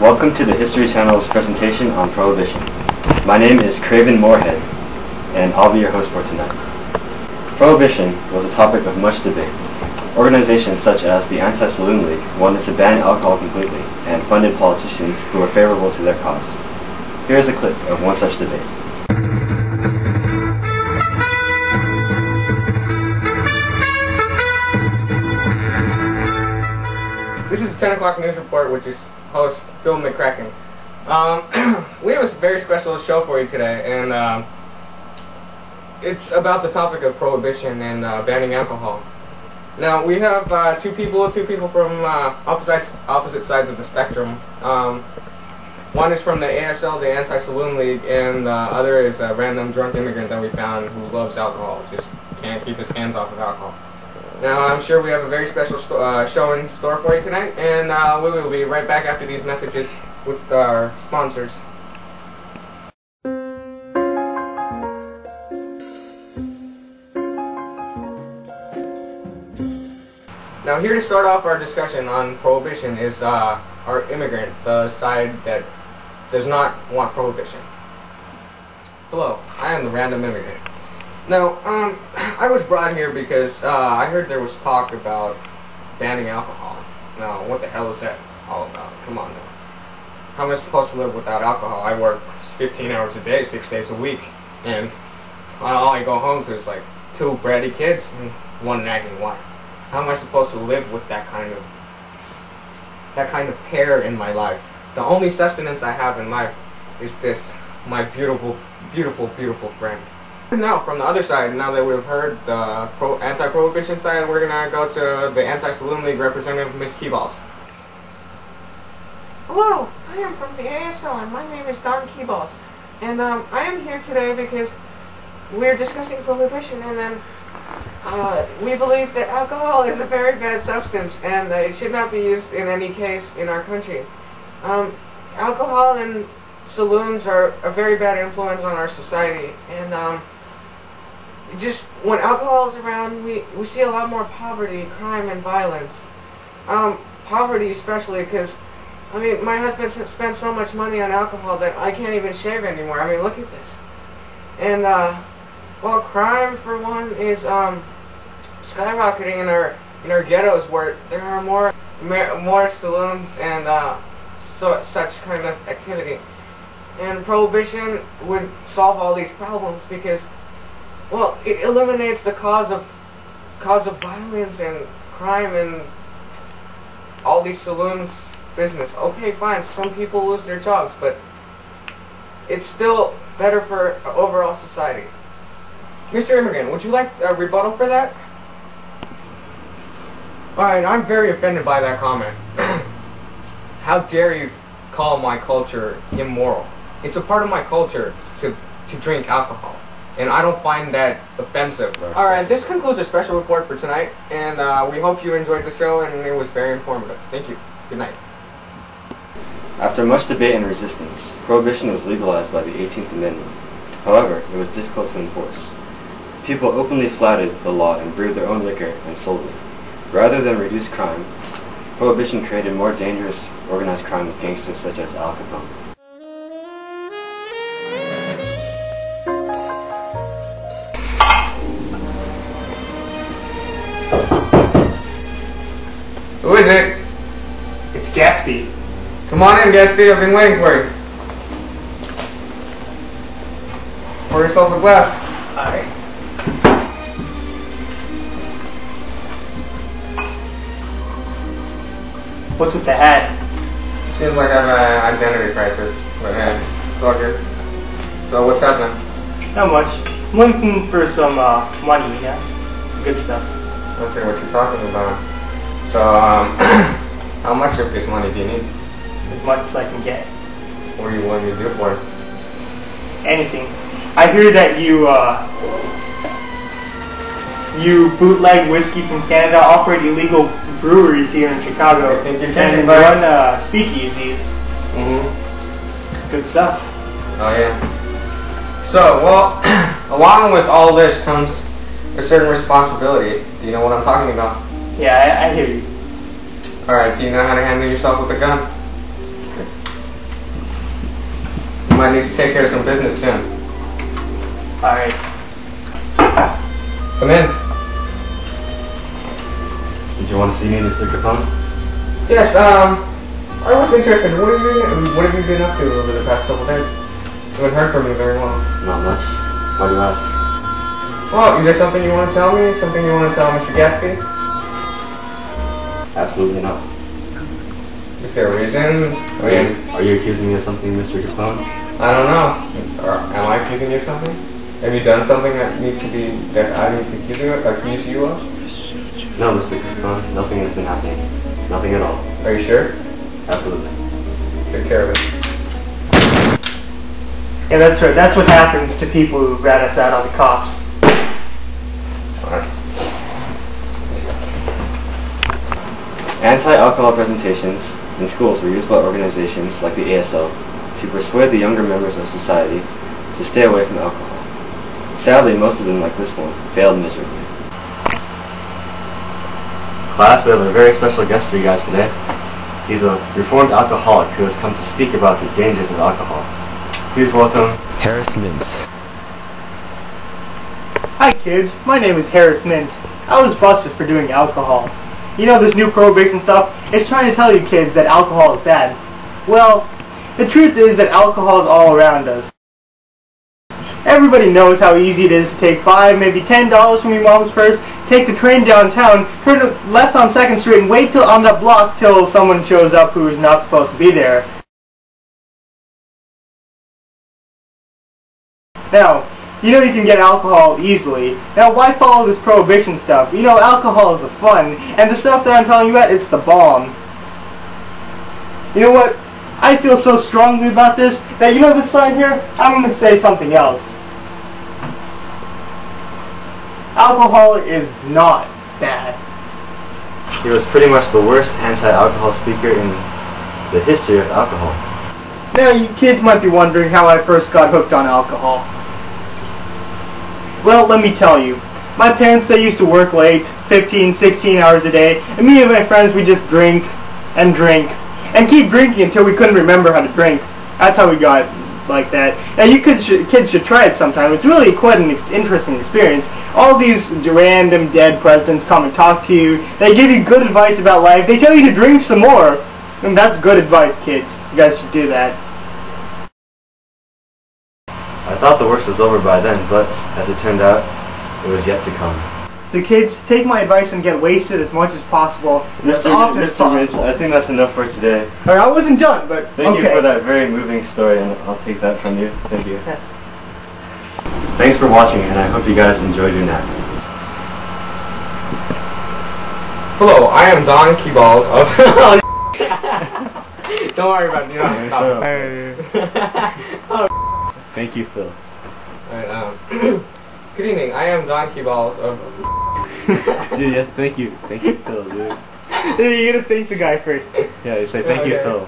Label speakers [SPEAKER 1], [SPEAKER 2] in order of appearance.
[SPEAKER 1] Welcome to the History Channel's presentation on Prohibition. My name is Craven Moorhead, and I'll be your host for tonight. Prohibition was a topic of much debate. Organizations such as the Anti-Saloon League wanted to ban alcohol completely and funded politicians who were favorable to their cause. Here is a clip of one such debate.
[SPEAKER 2] This is the 10 o'clock news report, which is host Phil McCracken. We have a very special show for you today, and it's about the topic of prohibition and banning alcohol. Now, we have two people from opposite sides of the spectrum. One is from the ASL, the Anti-Saloon League, and the other is a random drunk immigrant that we found who loves alcohol, just can't keep his hands off of alcohol. Now, I'm sure we have a very special show in store for you tonight, and we will be right back after these messages with our sponsors. Now, here to start off our discussion on prohibition is our immigrant, the side that does not want prohibition. Hello, I am the random immigrant. Now, I was brought here because I heard there was talk about banning alcohol. Now, what the hell is that all about? Come on now. How am I supposed to live without alcohol? I work 15 hours a day, 6 days a week, and all I go home to is like 2 bratty kids and 1 nagging wife. How am I supposed to live with that kind of terror in my life? The only sustenance I have in life is this, my beautiful, beautiful, beautiful friend. Now, from the other side, now that we've heard the anti-prohibition side, we're going to go to the Anti-Saloon League representative, Ms. Keyballs.
[SPEAKER 3] Hello, I am from the ASL, and my name is Don Keyballs. And I am here today because we're discussing prohibition, and then we believe that alcohol is a very bad substance, and it should not be used in any case in our country. Alcohol and saloons are a very bad influence on our society, and just when alcohol is around, we see a lot more poverty, crime, and violence. Poverty especially because, I mean, my husband spent so much money on alcohol that I can't even shave anymore. I mean, look at this. And, well, crime, for one, is skyrocketing in our ghettos where there are more saloons and such kind of activity. And prohibition would solve all these problems because, well, it eliminates the cause of violence and crime and all these saloons business. Okay, fine, some people lose their jobs, but it's still better for overall society. Mr. Immigrant, would you like a rebuttal for that? Alright, I'm very offended by that comment. How dare you call my culture immoral? It's a part of my culture to drink alcohol, and I don't find that offensive. Alright, this concludes our special report for tonight, and we hope you enjoyed the show, and it was very informative. Thank you. Good night.
[SPEAKER 1] After much debate and resistance, prohibition was legalized by the 18th Amendment. However, it was difficult to enforce. People openly flouted the law and brewed their own liquor and sold it. Rather than reduce crime, prohibition created more dangerous organized crime with gangsters such as Al Capone.
[SPEAKER 2] Who is it?
[SPEAKER 4] It's Gatsby.
[SPEAKER 2] Come on in, Gatsby. I've been waiting for you. Pour yourself a glass.
[SPEAKER 4] Alright. What's with the hat?
[SPEAKER 2] Seems like I have an identity crisis, but yeah, it's all good. So what's happening?
[SPEAKER 4] Not much. I'm looking for some money, you know? Good stuff.
[SPEAKER 2] Let's see what you're talking about. So, how much of this money do you need?
[SPEAKER 4] As much as I can get.
[SPEAKER 2] What are you willing to do for it?
[SPEAKER 4] Anything. I hear that you bootleg whiskey from Canada, operate illegal breweries here in Chicago, and run speakeasies. Good stuff.
[SPEAKER 2] Oh yeah. So, well, along with all this comes a certain responsibility. Do you know what I'm talking about?
[SPEAKER 4] Yeah, I hear you.
[SPEAKER 2] Alright, do you know how to handle yourself with a gun? might need to take care of some business soon.
[SPEAKER 4] Alright.
[SPEAKER 2] Come in.
[SPEAKER 1] Did you want to see me, Mr. Capone?
[SPEAKER 2] Yes, I was interested. What have you been up to over the past couple days? You haven't heard from me very long.
[SPEAKER 1] Not much. Why do you ask?
[SPEAKER 2] Well, is there something you want to tell me? Something you want to tell Mr. Gatsby?
[SPEAKER 1] Absolutely not.
[SPEAKER 2] Is there a reason?
[SPEAKER 1] Are you accusing me of something, Mr. Capone?
[SPEAKER 2] I don't know. Or am I accusing you of something? Have you done something that I need to accuse you of?
[SPEAKER 1] No, Mr. Capone. Nothing has been happening. Nothing at all.
[SPEAKER 2] Are you sure?
[SPEAKER 1] Absolutely.
[SPEAKER 2] Take care of it.
[SPEAKER 4] Yeah, that's right. That's what happens to people who rat us out on the cops.
[SPEAKER 2] Alright.
[SPEAKER 1] Anti-alcohol presentations in schools were used by organizations like the ASL to persuade the younger members of society to stay away from alcohol. Sadly, most of them, like this one, failed miserably. Class, we have a very special guest for you guys today. He's a reformed alcoholic who has come to speak about the dangers of alcohol. Please welcome
[SPEAKER 5] Harris Mintz.
[SPEAKER 4] Hi kids, my name is Harris Mintz. I was busted for doing alcohol. You know this new prohibition stuff? It's trying to tell you kids that alcohol is bad. Well, the truth is that alcohol is all around us. Everybody knows how easy it is to take $5, maybe $10 from your mom's purse, take the train downtown, turn left on 2nd Street, and wait till on that block till someone shows up who is not supposed to be there. Now, you know you can get alcohol easily. Now, why follow this prohibition stuff? You know, alcohol is the fun, and the stuff that I'm telling you about, it's the bomb. You know what? I feel so strongly about this that, you know this sign here? I'm going to say something else. Alcohol is not bad.
[SPEAKER 1] He was pretty much the worst anti-alcohol speaker in the history of alcohol.
[SPEAKER 4] Now, you kids might be wondering how I first got hooked on alcohol. Well, let me tell you. My parents, they used to work late, 15, 16 hours a day, and me and my friends, we just drink, and keep drinking until we couldn't remember how to drink. That's how we got like that. Now, you kids should try it sometime. It's really quite an interesting experience. All these random dead presidents come and talk to you. They give you good advice about life. They tell you to drink some more. And that's good advice, kids. You guys should do that.
[SPEAKER 1] I thought the worst was over by then, but as it turned out, it was yet to come.
[SPEAKER 4] So kids, take my advice and get wasted as much as possible. As often as
[SPEAKER 1] Mr. Mitch,
[SPEAKER 4] possible.
[SPEAKER 1] I think that's enough for today.
[SPEAKER 4] Alright, I wasn't done, but
[SPEAKER 1] Thank
[SPEAKER 4] okay.
[SPEAKER 1] you for that very moving story, and I'll take that from you. Thank you. Thanks for watching, and I hope you guys enjoyed your nap.
[SPEAKER 2] Hello, I am Don Keyballs of... Don't worry about it. You know,
[SPEAKER 1] Thank you, Phil.
[SPEAKER 2] Alright, good evening, I am Don Keyballs of...
[SPEAKER 1] Dude, yes, thank you. Thank you, Phil, dude.
[SPEAKER 4] You gotta face the guy first.
[SPEAKER 1] Yeah, you say thank you,
[SPEAKER 2] Okay.
[SPEAKER 1] Phil.